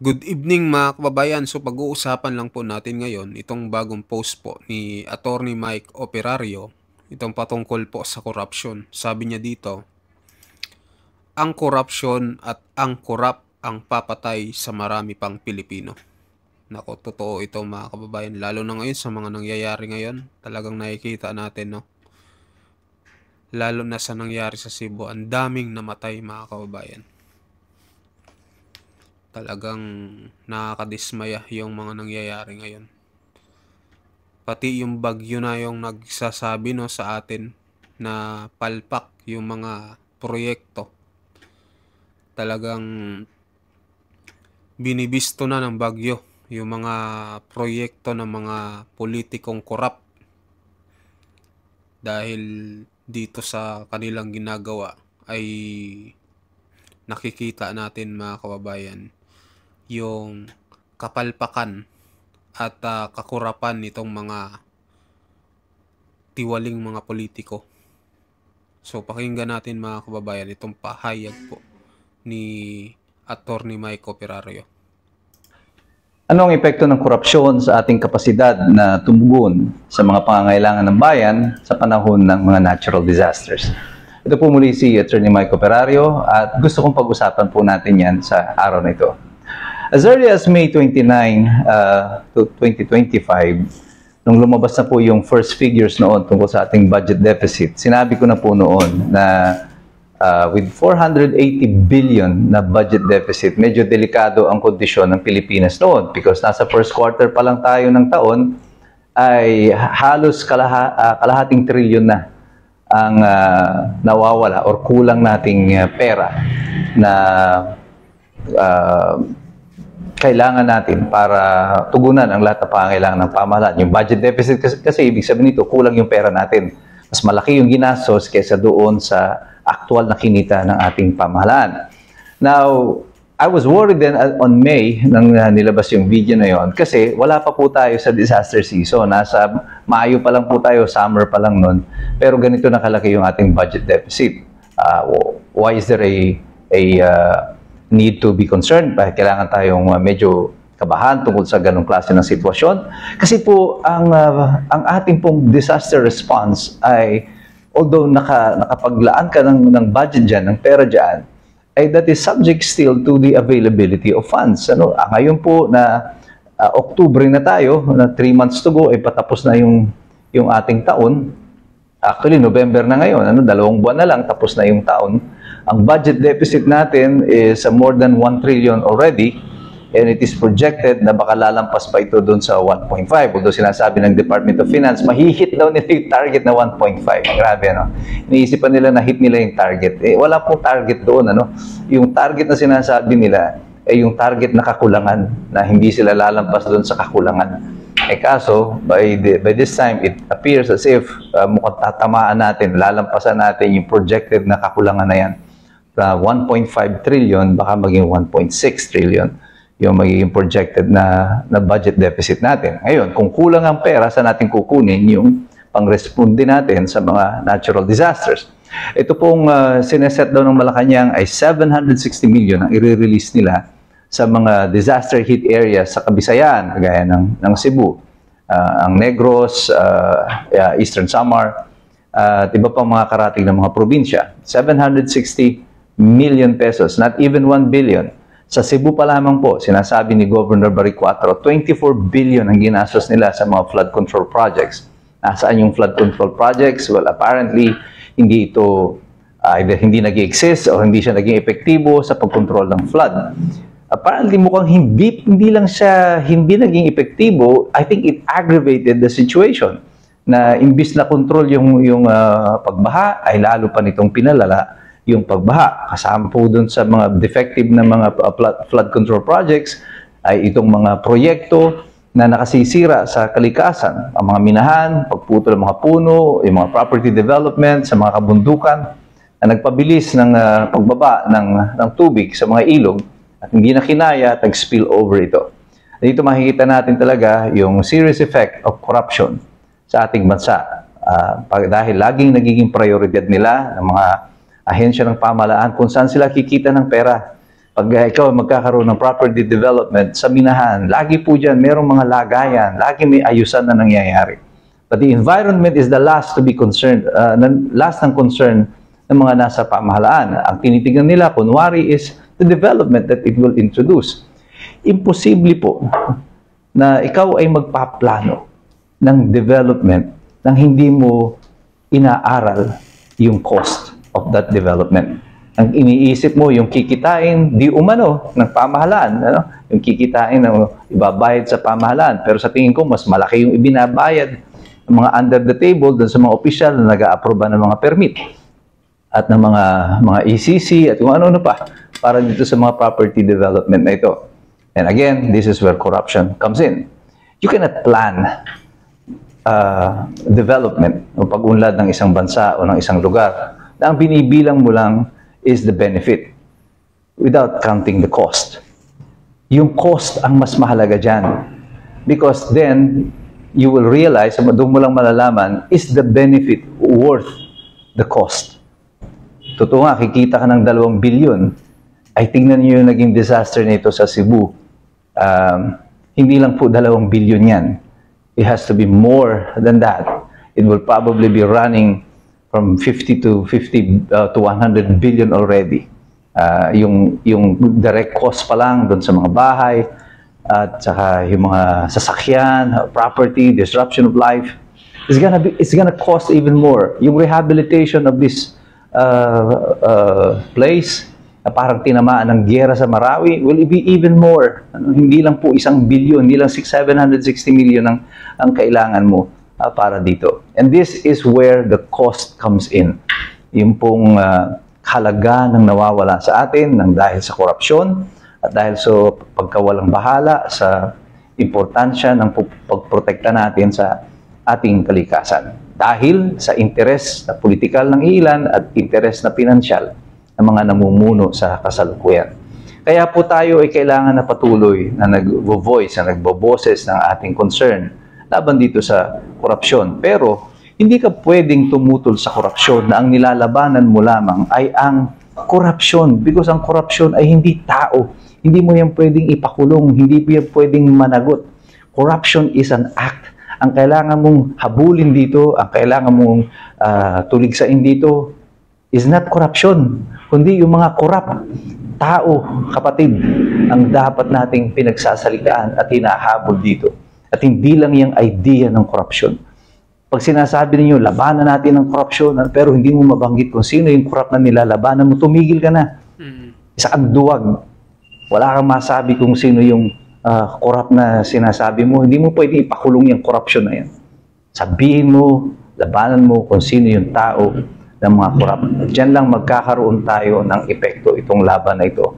Good evening mga kababayan. So pag-uusapan lang po natin ngayon itong bagong post po ni Attorney Mike Operario, itong patungkol po sa korupsyon. Sabi niya dito, ang korupsyon at ang korap ang papatay sa marami pang Pilipino. Nako, totoo ito mga kababayan. Lalo na ngayon sa mga nangyayari ngayon, talagang nakikita natin, no? Lalo na sa nangyari sa Cebu, ang daming namatay mga kababayan. Talagang nakakadismaya yung mga nangyayari ngayon. Pati yung bagyo na yung nagsasabi no sa atin na palpak yung mga proyekto. Talagang binibisto na ng bagyo yung mga proyekto ng mga politikong korap dahil dito sa kanilang ginagawa ay nakikita natin mga kababayan yung kapalpakan at kakurapan nitong mga tiwaling mga politiko. So pakinggan natin mga kababayan itong pahayag po ni Attorney Mike Operario. Ano ang epekto ng korupsyon sa ating kapasidad na tumugon sa mga pangangailangan ng bayan sa panahon ng mga natural disasters? Ito po muli si Attorney Mike Operario at gusto kong pag-usapan po natin yan sa araw na ito. As early as May 29, 2025, nung lumabas na po yung first figures noon tungkol sa ating budget deficit, sinabi ko na po noon na with 480 billion na budget deficit, medyo delikado ang kondisyon ng Pilipinas noon because nasa first quarter pa lang tayo ng taon ay halos kalahating trilyon na ang nawawala or kulang nating pera na kailangan natin para tugunan ang lahat ng pangangailangan ng pamahalaan. Yung budget deficit kasi ibig sabihin nito, kulang yung pera natin. Mas malaki yung ginastos kaysa doon sa actual na kinita ng ating pamahalaan. Now, I was worried then on May nang nilabas yung video na yon kasi wala pa po tayo sa disaster season. Nasa Mayo pa lang po tayo, summer pa lang nun. Pero ganito na kalaki yung ating budget deficit. Why is there a need to be concerned? Bakit kailangan tayong medyo kabahan tungkol sa ganong klase ng sitwasyon? Kasi po, ang ating pong disaster response ay, although nakapaglaan ka ng budget dyan, ng pera dyan, ay that is subject still to the availability of funds. Ngayon po na October na tayo, na 3 months to go, ay patapos na yung ating taon. Actually, November na ngayon, 2 buwan na lang, tapos na yung taon. Ang budget deficit natin is more than 1 trillion already, and it is projected na baka lalampas pa ito doon sa 1.5. Although sinasabi ng Department of Finance, mahihit daw nila yung target na 1.5. Grabe, ano? Iniisipan nila na hit nila yung target. Wala pong target doon, ano? Yung target na sinasabi nila ay yung target na kakulangan, na hindi sila lalampas doon sa kakulangan. Kaso, by this time, it appears as if mukhang tatamaan natin, lalampasan natin yung projected na kakulangan na yan. 1.5 trillion, baka maging 1.6 trillion yung magiging projected na budget deficit natin. Ngayon, kung kulang ang pera, saan natin kukunin yung pang-responde natin sa mga natural disasters? Ito pong sineset daw ng Malacanang ay 760 million ang i-release nila sa mga disaster hit areas sa Kabisayan, kagaya ng Cebu, ang Negros, Eastern Samar, at iba pang mga karating ng mga probinsya. 760 million pesos, not even 1 billion. Sa Cebu pa lamang po, sinasabi ni Governor Baricuatro, 24 billion ang ginastos nila sa mga flood control projects. Nasaan yung flood control projects? Well, apparently, hindi ito either hindi nag-exist o hindi siya naging epektibo sa pagkontrol ng flood. Apparently, mukhang hindi lang siya hindi naging epektibo. I think it aggravated the situation na imbis na control yung pagbaha, ay lalo pa nitong pinalala yung pagbaha. Kasama po dun sa mga defective na mga flood control projects ay itong mga proyekto na nakasisira sa kalikasan. Ang mga minahan, pagputol ng mga puno, yung mga property development sa mga kabundukan na nagpabilis ng pagbaba ng tubig sa mga ilog at hindi na kinaya, nag-spill over ito. Dito makikita natin talaga yung serious effect of corruption sa ating bansa. Dahil laging nagiging prioridad nila ng mga ahensya ng pamahalaan kung saan sila kikita ng pera. Pag ikaw magkakaroon ng property development sa minahan, lagi po dyan merong mga lagayan, lagi may ayusan na nangyayari. But the environment is the last to be concerned, last ng concern ng mga nasa pamahalaan. Ang tinitingnan nila, kunwari, is the development that it will introduce. Imposible po na ikaw ay magpaplano ng development nang hindi mo inaaral yung cost of that development. Ang iniisip mo, yung kikitain, di umano, ng pamahalaan. Ano? Yung kikitain na ibabayad sa pamahalaan. Pero sa tingin ko, mas malaki yung ibinabayad ng mga under the table doon sa mga opisyal na nag-a-aproba ng mga permit at ng mga ECC at kung ano-ano pa para dito sa mga property development na ito. And again, this is where corruption comes in. You cannot plan development o pag-unlad ng isang bansa o ng isang lugar na ang binibilang mo lang is the benefit without counting the cost. Yung cost ang mas mahalaga dyan. Because then, you will realize, doon mo lang malalaman, is the benefit worth the cost? Totoo nga, kikita ka ng 2 billion, ay tingnan nyo yung naging disaster nito sa Cebu. Hindi lang po 2 billion yan. It has to be more than that. It will probably be running from 50 to 100 billion already. Yung direct cost pa lang doon sa mga bahay, at saka yung mga sasakyan, property, disruption of life, it's gonna cost even more. Yung rehabilitation of this place, na parang tinamaan ng giyera sa Marawi, will be even more. Hindi lang po 1 billion, hindi lang 760 million ang kailangan mo para dito. And this is where the cost comes in. Yung pong halaga ng nawawala sa atin ng dahil sa korupsyon at dahil sa pagkawalang bahala sa importansya ng pagprotekta natin sa ating kalikasan. Dahil sa interes na politikal ng ilan at interes na pinansyal ng mga namumuno sa kasalukuyan. Kaya po tayo ay kailangan na patuloy na nag-voice, na nagboboses ng ating concern laban dito sa korupsyon. Pero hindi ka pwedeng tumutol sa korupsyon na ang nilalabanan mo lamang ay ang korupsyon. Because ang korupsyon ay hindi tao. Hindi mo yan pwedeng ipakulong. Hindi mo yan pwedeng managot. Corruption is an act. Ang kailangan mong habulin dito, ang kailangan mong tuligsain dito is not corruption, kundi yung mga korap tao, kapatid, ang dapat nating pinagsasalitaan at hinahabol dito. At hindi lang yung idea ng korupsyon. Pag sinasabi ninyo, labanan natin ang korupsyon, pero hindi mo mabanggit kung sino yung korap na nilalabanan mo, tumigil ka na. Isa kang duwag. Wala kang masabi kung sino yung korap na sinasabi mo. Hindi mo pwede ipakulong yung korupsyon na yan. Sabihin mo, labanan mo kung sino yung tao ng mga korap. Diyan lang magkakaroon tayo ng epekto itong laban na ito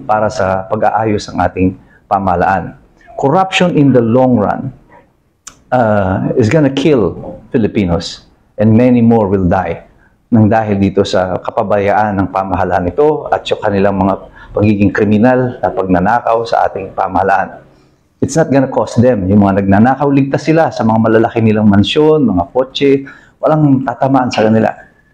para sa pag-aayos ng ating pamahalaan. Corruption in the long run is gonna kill Filipinos and many more will die nang dahil dito sa kapabayaan ng pamahalaan ito at yung kanilang mga pagiging kriminal na pagnanakaw sa ating pamahalaan. It's not gonna cost them. Yung mga nagnanakaw, ligtas sila sa mga malalaki nilang mansyon, mga kotse, walang tatamaan sa kanila.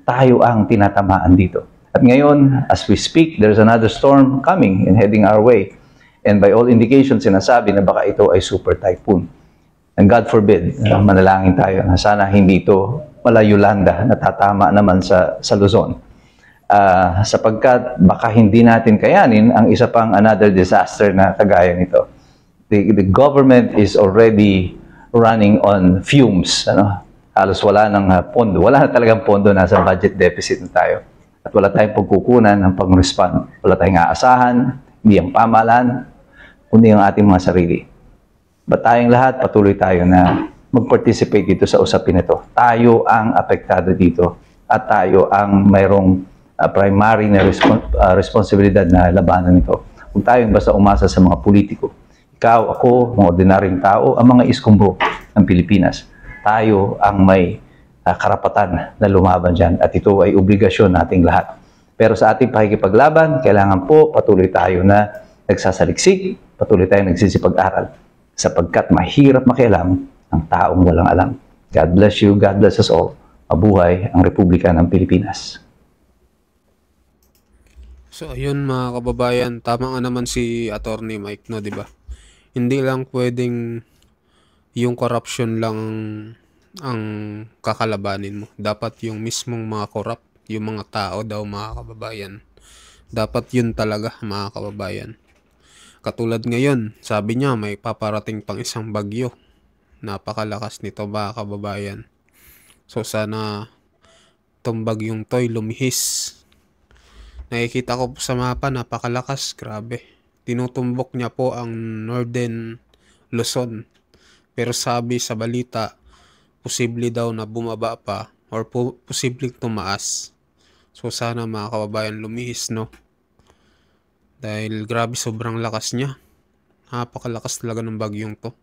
Tayo ang tinatamaan dito. At ngayon, as we speak, there's another storm coming and heading our way. And by all indications, sinasabi na baka ito ay super typhoon. And God forbid, manalangin tayo na sana hindi ito malayulanda na tatama naman sa Luzon. Sapagkat baka hindi natin kayanin ang isa pang another disaster na kagaya nito. The government is already running on fumes. Halos wala ng pondo. Wala na talagang pondo, nasa budget deficit na tayo. At wala tayong pagkukunan ng pang-respond. Wala tayong aasahan, hindi ang pamahalaan, kundi ang ating mga sarili. But tayong lahat, patuloy tayo na mag-participate dito sa usapin ito. Tayo ang apektado dito at tayo ang mayroong primary na responsibilidad na labanan ito. Kung tayong basta umasa sa mga politiko, ikaw, ako, mga ordinaryong tao, ang mga iskumbro ng Pilipinas, tayo ang may karapatan na lumaban dyan at ito ay obligasyon nating lahat. Pero sa ating pakikipaglaban, kailangan po patuloy tayo na nagsasaliksik, patuloy tayo nagsisipag-aral sapagkat mahirap makialam ang taong walang alam. God bless you, God bless us all. Mabuhay ang Republika ng Pilipinas. So ayun mga kababayan, tama nga naman si Attorney Mike, no, 'di ba? Hindi lang pwedeng yung corruption lang ang kakalabanin mo. Dapat yung mismong mga corrupt, yung mga tao daw mga kababayan. Dapat yun talaga mga kababayan. Katulad ngayon, sabi niya may paparating pang isang bagyo. Napakalakas nito mga kababayan. So sana itong bagyong to'y lumihis. Nakikita ko sa mapa, napakalakas, grabe. Tinutumbok niya po ang Northern Luzon. Pero sabi sa balita, posible daw na bumaba pa or posibleng tumaas. So sana mga kababayan lumihis, no? Dahil grabe sobrang lakas niya. Napakalakas talaga ng bagyong to.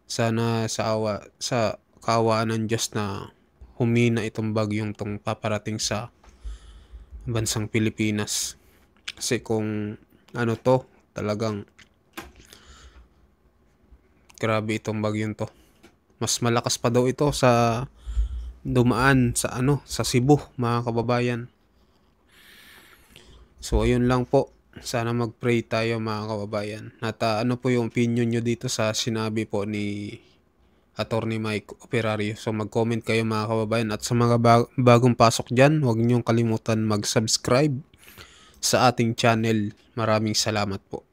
Sana sa kaawaan ng Diyos na humina itong bagyong tong paparating sa bansang Pilipinas. Kasi kung ano to, talagang grabe itong bagyong to. Mas malakas pa daw ito sa dumaan sa sa Cebu, mga kababayan. So ayun lang po. Sana mag-pray tayo mga kababayan. At ano po yung opinion nyo dito sa sinabi po ni Attorney Mike Operario. So mag-comment kayo mga kababayan. At sa mga bagong pasok dyan, huwag niyong kalimutan mag-subscribe sa ating channel. Maraming salamat po.